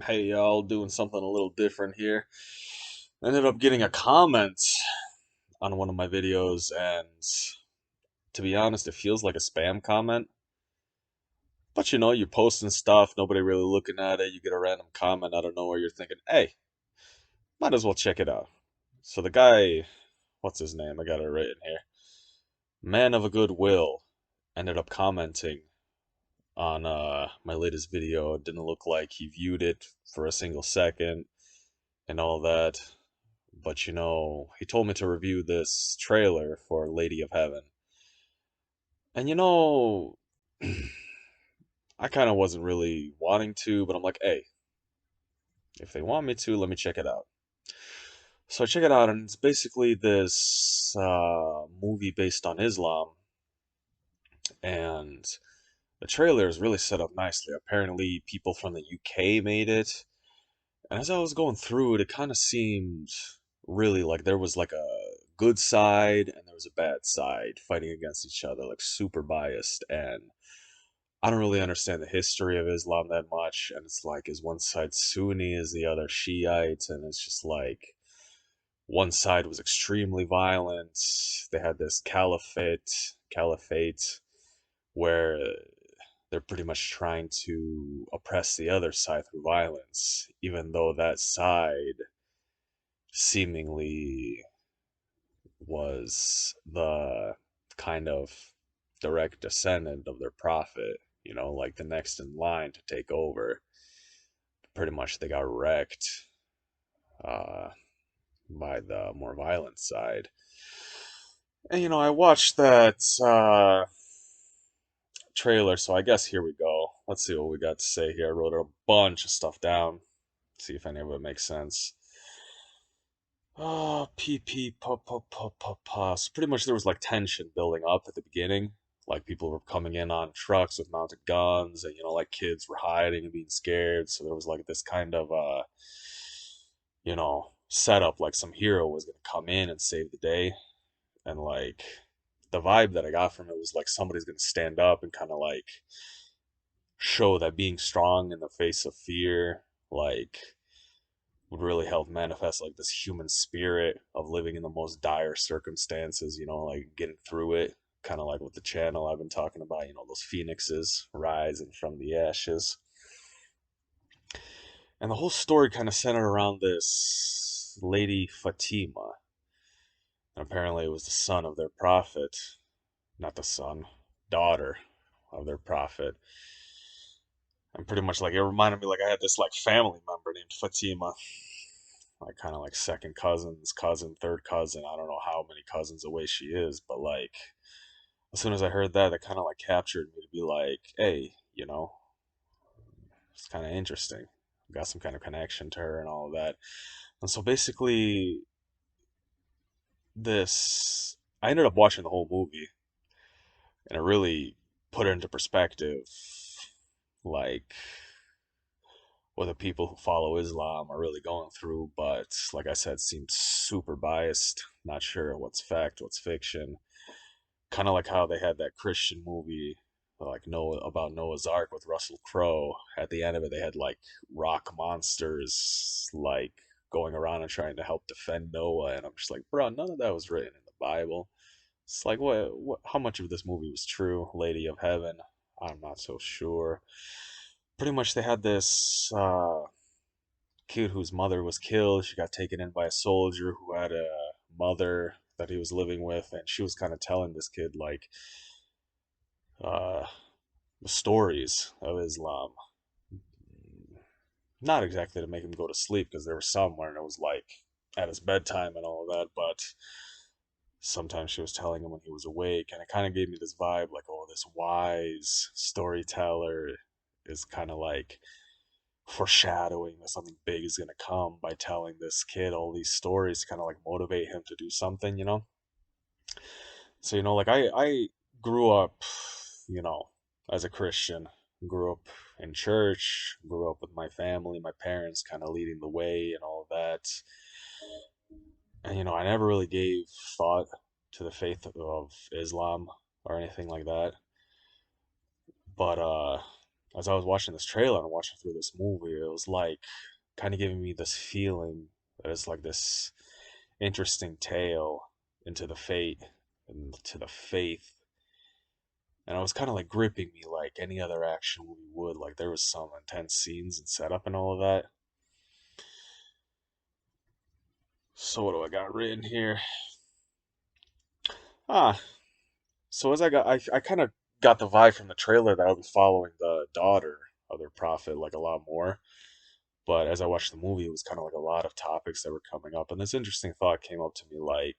Hey y'all, doing something a little different here. Ended up getting a comment on one of my videos, and to be honest, it feels like a spam comment. But you're posting stuff, nobody really looking at it. You get a random comment out of nowhere, you're thinking, hey, might as well check it out. So the guy, what's his name? I got it written here. Man of a good will ended up commenting on my latest video. It didn't look like he viewed it for a single second and all that. But he told me to review this trailer for Lady of Heaven. And I kind of wasn't really wanting to, but I'm like, hey, if they want me to, let me check it out. So I check it out, and it's basically this movie based on Islam, and the trailer is really set up nicely. Apparently, people from the UK made it, and as I was going through it, it kind of seemed really like there was like a good side and there was a bad side fighting against each other, like super biased. And I don't really understand the history of Islam that much. And it's like, is one side Sunni, is the other Shiite? And it's just like one side was extremely violent. They had this caliphate, where they're pretty much trying to oppress the other side through violence, even though that side seemingly was the kind of direct descendant of their prophet, like the next in line to take over. Pretty much they got wrecked uh, by the more violent side. And I watched that trailer, so I guess here we go. Let's see what we got to say here. I wrote a bunch of stuff down. See if any of it makes sense. Pee pee pa pa pa pa pa. So pretty much there was like tension building up at the beginning. Like people were coming in on trucks with mounted guns, and like kids were hiding and being scared. So there was like this kind of setup, like some hero was gonna come in and save the day. And like the vibe that I got from it was like somebody's gonna stand up and kind of like show that being strong in the face of fear, like would really help manifest like this human spirit of living in the most dire circumstances, like getting through it, kind of like with the channel I've been talking about, those phoenixes rising from the ashes. And the whole story kind of centered around this lady Fatima. And apparently it was the son of their prophet, not the son, daughter of their prophet. And pretty much like it reminded me like I had this like family member named Fatima, like kind of like second cousins, cousin, third cousin. I don't know how many cousins away she is, but like as soon as I heard that, that kind of like captured me to be like, hey, it's kind of interesting. Got some kind of connection to her and all of that. And so basically, this I ended up watching the whole movie, and it really put it into perspective, like what the people who follow Islam are really going through. But like I said, seems super biased. Not sure what's fact, what's fiction. Kind of like how they had that Christian movie, like Noah, about Noah's Ark with Russell Crowe. At the end of it, they had like rock monsters like going around and trying to help defend Noah, and I'm just like, bro, none of that was written in the Bible. It's like, what, how much of this movie was true? Lady of Heaven, I'm not so sure. Pretty much, they had this kid whose mother was killed. She got taken in by a soldier who had a mother that he was living with, and she was kind of telling this kid like uh, the stories of Islam. Not exactly to make him go to sleep, because there was some where it was like at his bedtime and all of that, but sometimes she was telling him when he was awake, and it kind of gave me this vibe like, oh, this wise storyteller is kind of like foreshadowing that something big is going to come by telling this kid all these stories to kind of like motivate him to do something. So, like I grew up, you know, as a Christian, grew up in church, grew up with my family, my parents kind of leading the way and all of that. And, I never really gave thought to the faith of Islam or anything like that. But as I was watching this trailer and watching through this movie, it was like kind of giving me this feeling that it's like this interesting tale into the fate and to the faith. And it was kind of like gripping me like any other action movie would. Like there was some intense scenes and setup and all of that. So what do I got written here? Ah, so as I kind of got the vibe from the trailer that I'll be following the daughter of their prophet like a lot more. But as I watched the movie, it was kind of like a lot of topics that were coming up, and this interesting thought came up to me. Like,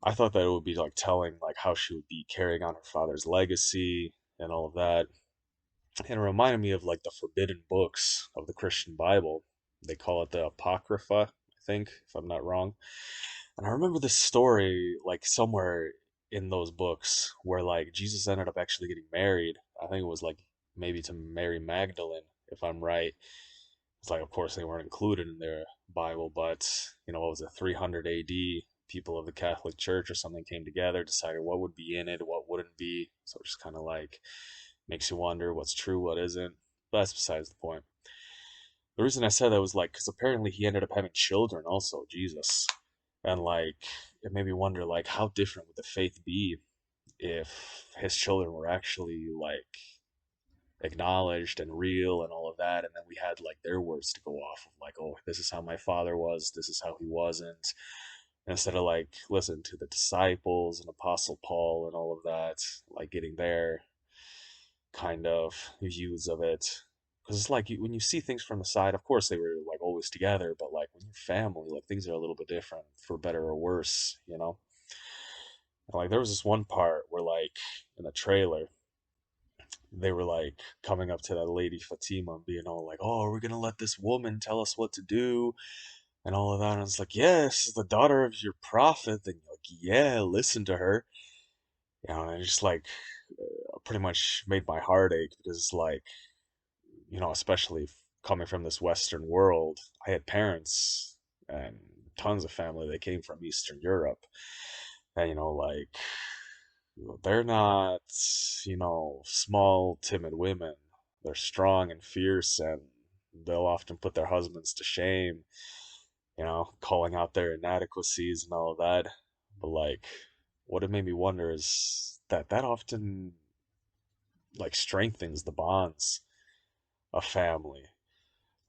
I thought that it would be like telling like how she would be carrying on her father's legacy and all of that, and it reminded me of like the forbidden books of the Christian Bible. They call it the Apocrypha, I think, if I'm not wrong. And I remember this story like somewhere in those books where like Jesus ended up actually getting married. I think it was like maybe to Mary Magdalene, if I'm right. It's like, of course, they weren't included in their Bible, but what was it, 300 AD? People of the Catholic Church or something came together, decided what would be in it, what wouldn't be. So it just kind of like makes you wonder what's true, what isn't. But that's besides the point. The reason I said that was like because apparently he ended up having children also, Jesus, and like it made me wonder like how different would the faith be if his children were actually like acknowledged and real and all of that, and then we had like their words to go off of, like, oh, this is how my father was, this is how he wasn't, instead of like listen to the disciples and Apostle Paul and all of that, like getting their kind of views of it. Because it's like when you see things from the side, of course they were like always together, but like when you're family, like things are a little bit different for better or worse. And, like there was this one part where like in the trailer they were like coming up to that lady Fatima and being all like, "Oh, are we gonna let this woman tell us what to do?" and all of that. And it's like, "Yes, the daughter of your prophet." Then you're like, "Yeah, listen to her." And it just like pretty much made my heart ache because it's like, especially coming from this Western world, I had parents and tons of family that came from Eastern Europe, and like they're not, small, timid women. They're strong and fierce, and they'll often put their husbands to shame, calling out their inadequacies and all of that. But, like, what it made me wonder is that often, like, strengthens the bonds of family.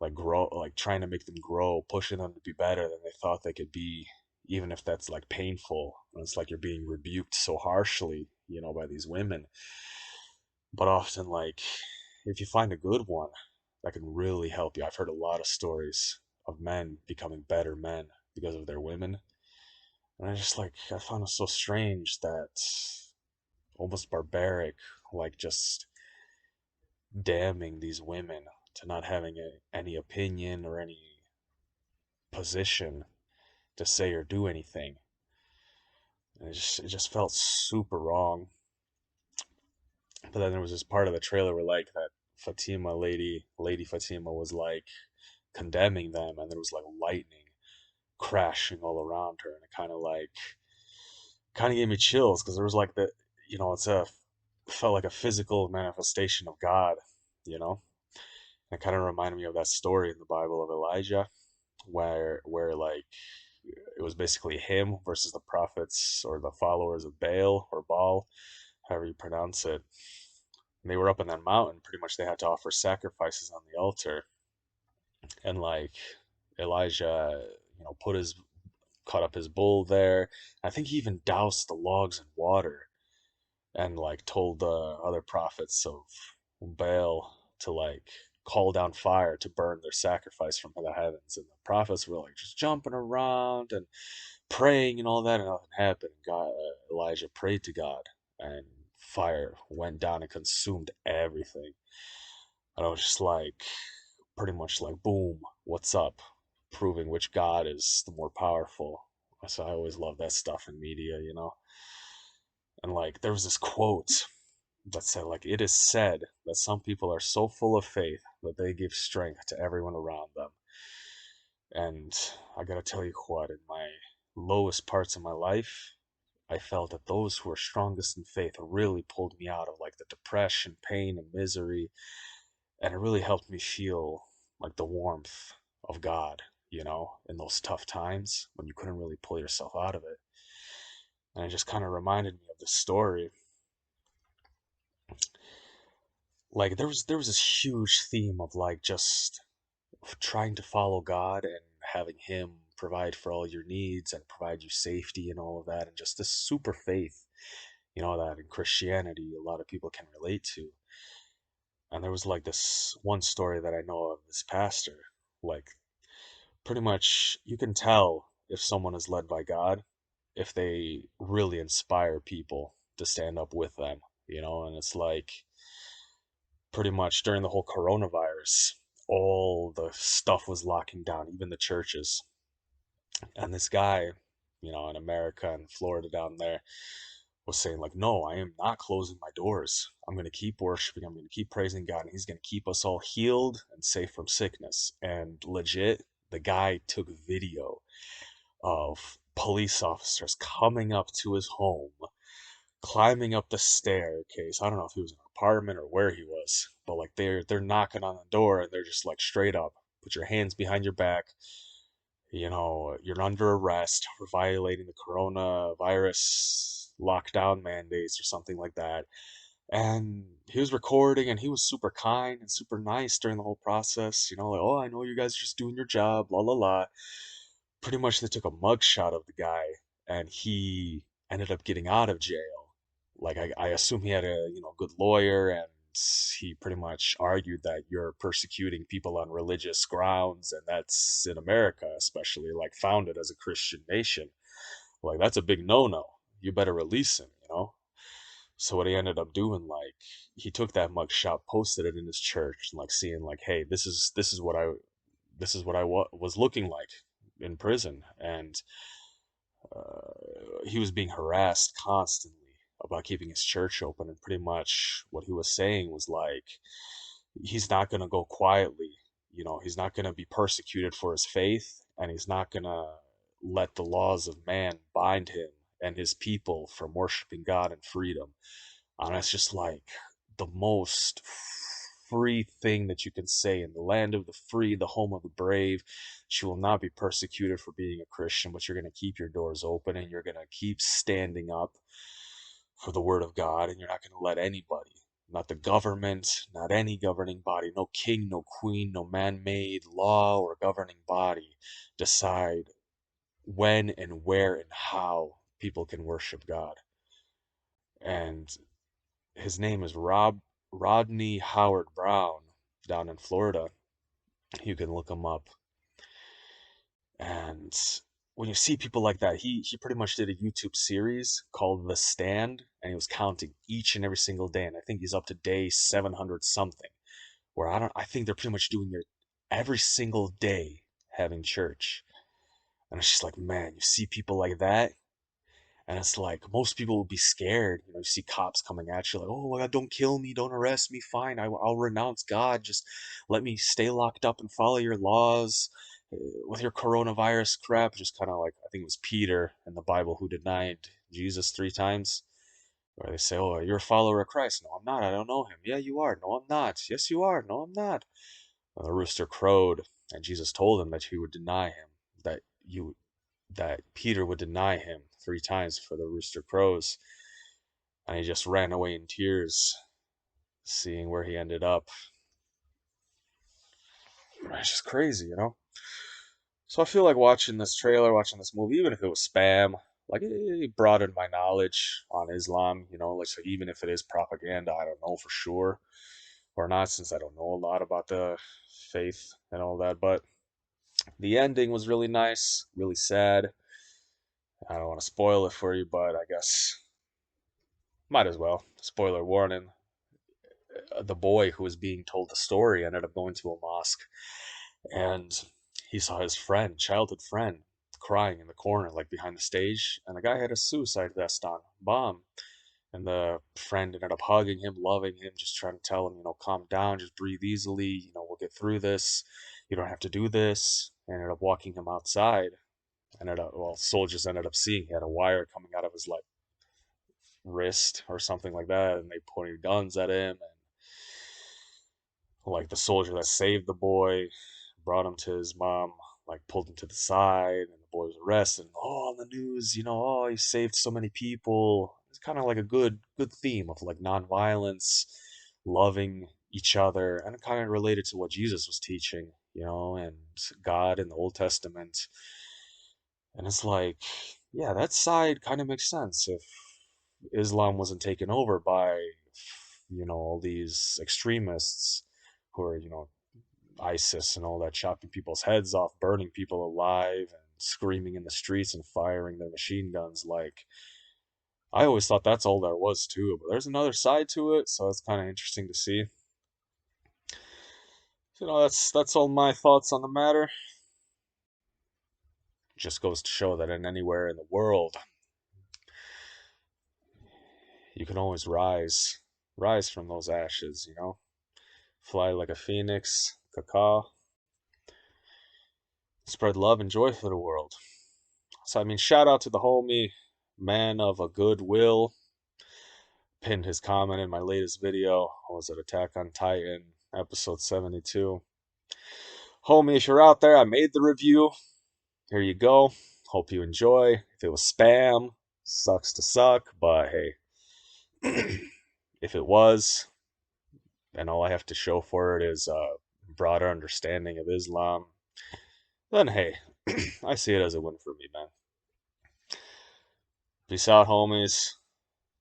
Like, like, trying to make them grow, pushing them to be better than they thought they could be, even if that's, like, painful. And it's like you're being rebuked so harshly, by these women. But often, like, if you find a good one that can really help you, I've heard a lot of stories of men becoming better men because of their women. And I found it so strange that almost barbaric, like just damning these women to not having any opinion or any position to say or do anything. And it just felt super wrong. But then there was this part of the trailer where like that Fatima Lady Fatima was like condemning them, and there was like lightning crashing all around her, and it kind of gave me chills because there was like felt like a physical manifestation of God, you know. And it kind of reminded me of that story in the Bible of Elijah, where like it was basically him versus the prophets or the followers of Baal or Baal, however you pronounce it. And they were up in that mountain. Pretty much, they had to offer sacrifices on the altar, and like Elijah, cut up his bull there. I think he even doused the logs in water and like told the other prophets of Baal to like call down fire to burn their sacrifice from the heavens. And the prophets were like just jumping around and praying and all that, and nothing happened. Elijah prayed to God, and fire went down and consumed everything. And I was just like, pretty much like, boom, what's up? Proving which God is the more powerful. So I always love that stuff in media. And like, there was this quote that said, like, it is said that some people are so full of faith that they give strength to everyone around them. And I gotta tell you what, in my lowest parts of my life, I felt that those who are strongest in faith really pulled me out of like the depression, pain, and misery, and it really helped me feel like the warmth of God, in those tough times when you couldn't really pull yourself out of it. And it just kind of reminded me of this story. Like there was this huge theme of like just trying to follow God and having Him provide for all your needs and provide you safety and all of that, and just this super faith, that in Christianity a lot of people can relate to. And there was like this one story that I know of this pastor, like pretty much you can tell if someone is led by God if they really inspire people to stand up with them, and it's like pretty much during the whole coronavirus, all the stuff was locking down, even the churches. And this guy, in America and Florida down there, was saying, like, no, I am not closing my doors. I'm going to keep worshiping. I'm going to keep praising God. And He's going to keep us all healed and safe from sickness. And legit, the guy took video of police officers coming up to his home, climbing up the staircase. I don't know if he was in an apartment or where he was, but like they're knocking on the door and they're just like straight up, put your hands behind your back. You're under arrest for violating the coronavirus lockdown mandates or something like that. And he was recording and he was super kind and super nice during the whole process, like, oh, I know you guys are just doing your job, la la la. Pretty much they took a mugshot of the guy and he ended up getting out of jail. Like I assume he had a good lawyer, and he pretty much argued that you're persecuting people on religious grounds, and that's in America especially, like founded as a Christian nation. Like that's a big no-no. You better release him. So what he ended up doing, like he took that mugshot, posted it in his church, and like seeing like, hey, this is what I was looking like in prison, and he was being harassed constantly about keeping his church open. And pretty much what he was saying was like, he's not going to go quietly. He's not going to be persecuted for his faith, and he's not going to let the laws of man bind him and his people from worshiping God in freedom. And it's just like the most free thing that you can say in the land of the free, the home of the brave. You will not be persecuted for being a Christian, but you're going to keep your doors open and you're going to keep standing up for the word of God, and you're not going to let anybody, not the government, not any governing body, no king, no queen, no man made law or governing body decide when and where and how people can worship God. And his name is Rodney Howard Brown down in Florida. You can look him up. And when you see people like that, he pretty much did a YouTube series called The Stand, and he was counting each and every single day. And I think he's up to day 700 something, where I think they're pretty much doing it every single day, having church. And it's just like, man, you see people like that, and it's like most people would be scared. You see cops coming at you like, oh my God, don't kill me, don't arrest me, fine, I'll renounce God, just let me stay locked up and follow your laws with your coronavirus crap. Just kind of like, I think it was Peter in the Bible who denied Jesus 3 times, where they say, oh, you're a follower of Christ. No, I'm not. I don't know him. Yeah, you are. No, I'm not. Yes, you are. No, I'm not. And the rooster crowed, and Jesus told him that he would deny him, that you that Peter would deny him 3 times for the rooster crows. And he just ran away in tears, seeing where he ended up. It's just crazy. So I feel like watching this trailer, watching this movie, even if it was spam, like it broadened my knowledge on Islam. Like, so even if it is propaganda, I don't know for sure or not, since I don't know a lot about the faith and all that. But the ending was really nice, really sad. I don't want to spoil it for you, but I guess might as well. Spoiler warning. The boy who was being told the story ended up going to a mosque, and he saw his friend, childhood friend, crying in the corner, like behind the stage, and the guy had a suicide vest on, bomb. And the friend ended up hugging him, loving him, just trying to tell him, calm down, just breathe easily, we'll get through this. You don't have to do this. And ended up walking him outside. Well, soldiers ended up seeing he had a wire coming out of his leg. wrist or something like that, and they pointed guns at him. And like the soldier that saved the boy brought him to his mom, like pulled him to the side, and the boy was arrested. And, oh, on the news, oh, he saved so many people. It's kind of like a good theme of like nonviolence, loving each other, and it kind of related to what Jesus was teaching, and God in the Old Testament. And it's like, yeah, that side kind of makes sense if Islam wasn't taken over by, all these extremists who are, ISIS and all that, chopping people's heads off, burning people alive, and screaming in the streets and firing their machine guns. Like, I always thought that's all there was to it, but there's another side to it, so it's kind of interesting to see. That's all my thoughts on the matter. Just goes to show that in anywhere in the world, you can always rise from those ashes. Fly like a phoenix, caca, spread love and joy for the world. So I mean, shout out to the homie, man of a good will. Pinned his comment in my latest video. What was it, Attack on Titan, episode 72. Homie, if you're out there, I made the review. Here you go. Hope you enjoy. If it was spam, sucks to suck, but hey, if it was, and all I have to show for it is a broader understanding of Islam, then hey, I see it as a win for me, man. Peace out, homies.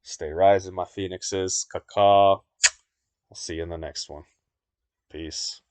Stay rising, my phoenixes. Kaka. I'll see you in the next one. Peace.